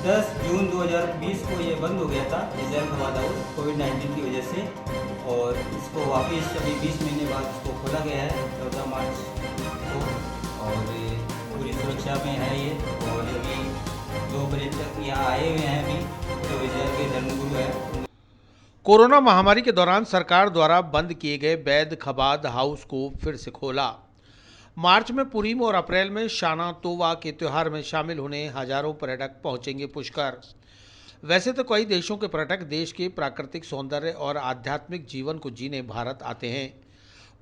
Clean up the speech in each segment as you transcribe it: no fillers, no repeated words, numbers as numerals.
10 जून 2020 को ये बंद हो गया था इजराइल खवाद हाउस कोविड-19 की वजह से, और इसको वापस अभी 20 महीने बाद इसको खोला गया है 14 मार्च को, और पूरी सुरक्षा में है ये। और अभी 2 पर्यटक यहाँ आए हुए हैं अभी, जो इजराइल के धर्मगुरु हैं। कोरोना महामारी के दौरान सरकार द्वारा बंद किए गए बैत खवाद हाउस को फिर से खोला। मार्च में पुरीम और अप्रैल में शाना तोवा के त्यौहार में शामिल होने हजारों पर्यटक पहुंचेंगे पुष्कर। वैसे तो कई देशों के पर्यटक देश के प्राकृतिक सौंदर्य और आध्यात्मिक जीवन को जीने भारत आते हैं,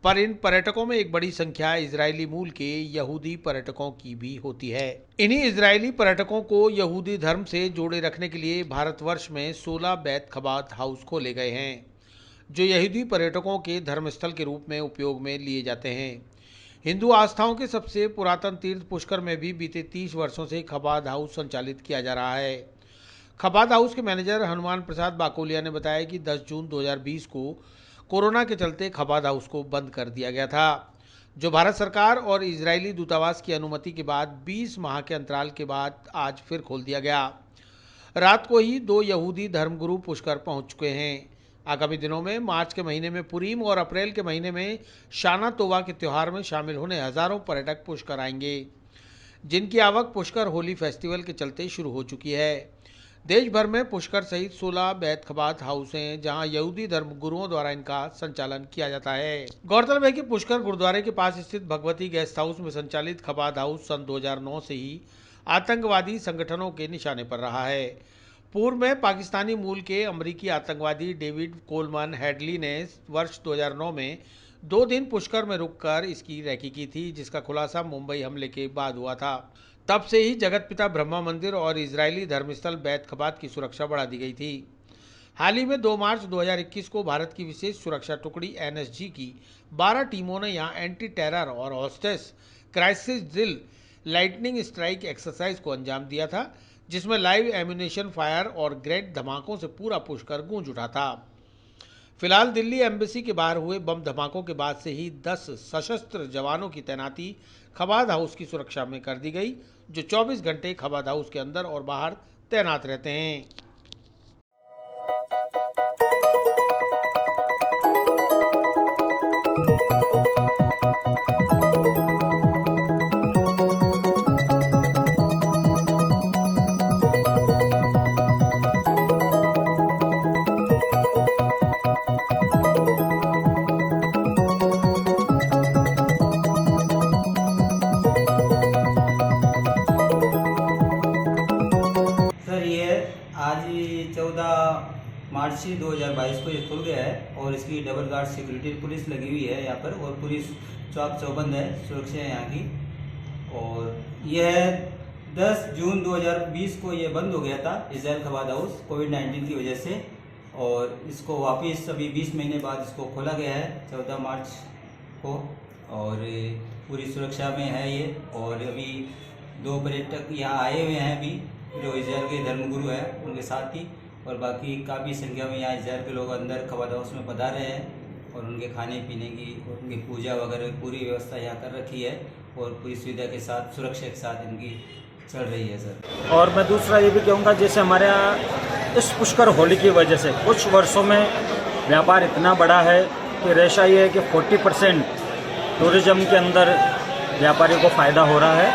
पर इन पर्यटकों में एक बड़ी संख्या इजरायली मूल के यहूदी पर्यटकों की भी होती है। इन्हीं इजरायली पर्यटकों को यहूदी धर्म से जोड़े रखने के लिए भारतवर्ष में 16 बैत खवाद हाउस खोले गए हैं, जो यहूदी पर्यटकों के धर्मस्थल के रूप में उपयोग में लिए जाते हैं। हिंदू आस्थाओं के सबसे पुरातन तीर्थ पुष्कर में भी बीते 30 वर्षों से खवाद हाउस संचालित किया जा रहा है। खवाद हाउस के मैनेजर हनुमान प्रसाद बाकोलिया ने बताया कि 10 जून 2020 को कोरोना के चलते खवाद हाउस को बंद कर दिया गया था, जो भारत सरकार और इजरायली दूतावास की अनुमति के बाद 20 माह के अंतराल के बाद आज फिर खोल दिया गया। रात को ही 2 यहूदी धर्मगुरु पुष्कर पहुंच चुके हैं। आगामी दिनों में मार्च के महीने में पुरीम और अप्रैल के महीने में शाना तोवा के त्यौहार में शामिल होने हजारों पर्यटक पुष्कर आएंगे, जिनकी आवक पुष्कर होली फेस्टिवल के चलते शुरू हो चुकी है। देश भर में पुष्कर सहित 16 बैत खवाद हाउस हैं, जहां यहूदी धर्मगुरुओं द्वारा इनका संचालन किया जाता है। गौरतलब है कि पुष्कर गुरुद्वारे के पास स्थित भगवती गेस्ट हाउस में संचालित खवाद हाउस सन 2009 से ही आतंकवादी संगठनों के निशाने पर रहा है। पूर्व में पाकिस्तानी मूल के अमरीकी आतंकवादी डेविड कोलमन हेडली ने वर्ष 2009 में 2 दिन पुष्कर में रुककर इसकी रैकी की थी, जिसका खुलासा मुंबई हमले के बाद हुआ था। तब से ही जगत पिता ब्रह्मा मंदिर और इजरायली धर्मस्थल बैत खवाद की सुरक्षा बढ़ा दी गई थी। हाल ही में 2 मार्च 2021 को भारत की विशेष सुरक्षा टुकड़ी NSG की 12 टीमों ने यहां एंटी टेरर और hostess crisis drill lightning strike exercise को अंजाम दिया था, जिसमें लाइव एम्यूनेशन फायर और ग्रेनेड धमाकों से पूरा पुष्कर गूंज उठा था। फिलहाल दिल्ली एम्बेसी के बाहर हुए बम धमाकों के बाद से ही 10 सशस्त्र जवानों की तैनाती खवाद हाउस की सुरक्षा में कर दी गई, जो 24 घंटे खवाद हाउस के अंदर और बाहर तैनात रहते हैं। आज 14 मार्च 2022 को ये खुल गया है, और इसकी डबल गार्ड सिक्योरिटी पुलिस लगी हुई है यहाँ पर, और पुलिस चौक चौबंद है, सुरक्षा है यहाँ की। और यह 10 जून 2020 को ये बंद हो गया था इजराइल खवाद हाउस कोविड-19 की वजह से, और इसको वापस अभी 20 महीने बाद इसको खोला गया है 14 मार्च को, और पूरी सुरक्षा में है ये। और अभी 2 पर्यटक यहाँ आए हुए हैं अभी, जो इजराइल के धर्मगुरु हैं उनके साथ ही, और बाकी काफ़ी संख्या में यहाँ इजराइल के लोग अंदर खवाद हाउस में पधारे हैं, और उनके खाने पीने की और उनकी पूजा वगैरह पूरी व्यवस्था यहाँ कर रखी है, और पूरी सुविधा के साथ सुरक्षा के साथ इनकी चल रही है सर। और मैं दूसरा ये भी कहूँगा, जैसे हमारे यहाँ इस पुष्कर होली की वजह से कुछ वर्षों में व्यापार इतना बड़ा है कि रेशा ये है कि 40% टूरिज़्म के अंदर व्यापारियों को फ़ायदा हो रहा है,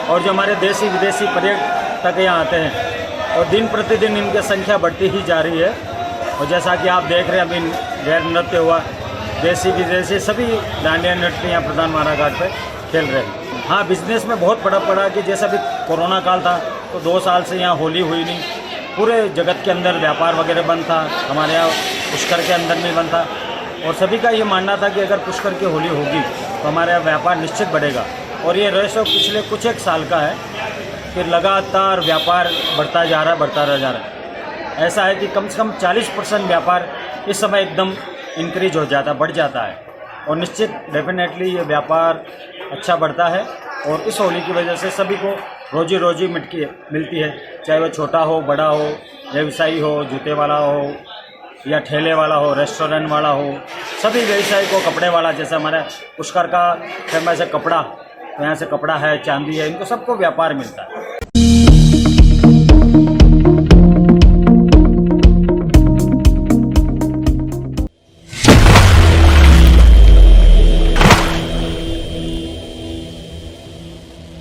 और जो हमारे देसी विदेशी पर्यटक यहाँ आते हैं और दिन प्रतिदिन इनकी संख्या बढ़ती ही जा रही है। और जैसा कि आप देख रहे हैं, अभी गैर नृत्य हुआ, देसी विदेशी सभी डांडिया नृत्य यहाँ प्रधान महारा घाट पर खेल रहे हैं। हाँ, बिजनेस में बहुत बड़ा पड़ा कि जैसा भी कोरोना काल था तो 2 साल से यहाँ होली हुई नहीं, पूरे जगत के अंदर व्यापार वगैरह बंद था, हमारे यहाँ पुष्कर के अंदर नहीं बंद था, और सभी का ये मानना था कि अगर पुष्कर की होली होगी तो हमारे यहाँ व्यापार निश्चित बढ़ेगा। और ये रेशो पिछले कुछ एक साल का है कि लगातार व्यापार बढ़ता जा रहा है। ऐसा है कि कम से कम 40% व्यापार इस समय एकदम इंक्रीज हो जाता, बढ़ जाता है, और निश्चित डेफिनेटली ये व्यापार अच्छा बढ़ता है। और इस होली की वजह से सभी को रोजी मिलती है, चाहे वो छोटा हो, बड़ा हो, व्यवसायी हो, जूते वाला हो या ठेले वाला हो, रेस्टोरेंट वाला हो, सभी व्यवसायी को, कपड़े वाला, जैसे हमारा पुष्कर का फेमस है कपड़ा, तो यहाँ से कपड़ा है, चांदी है, इनको सबको व्यापार मिलता है।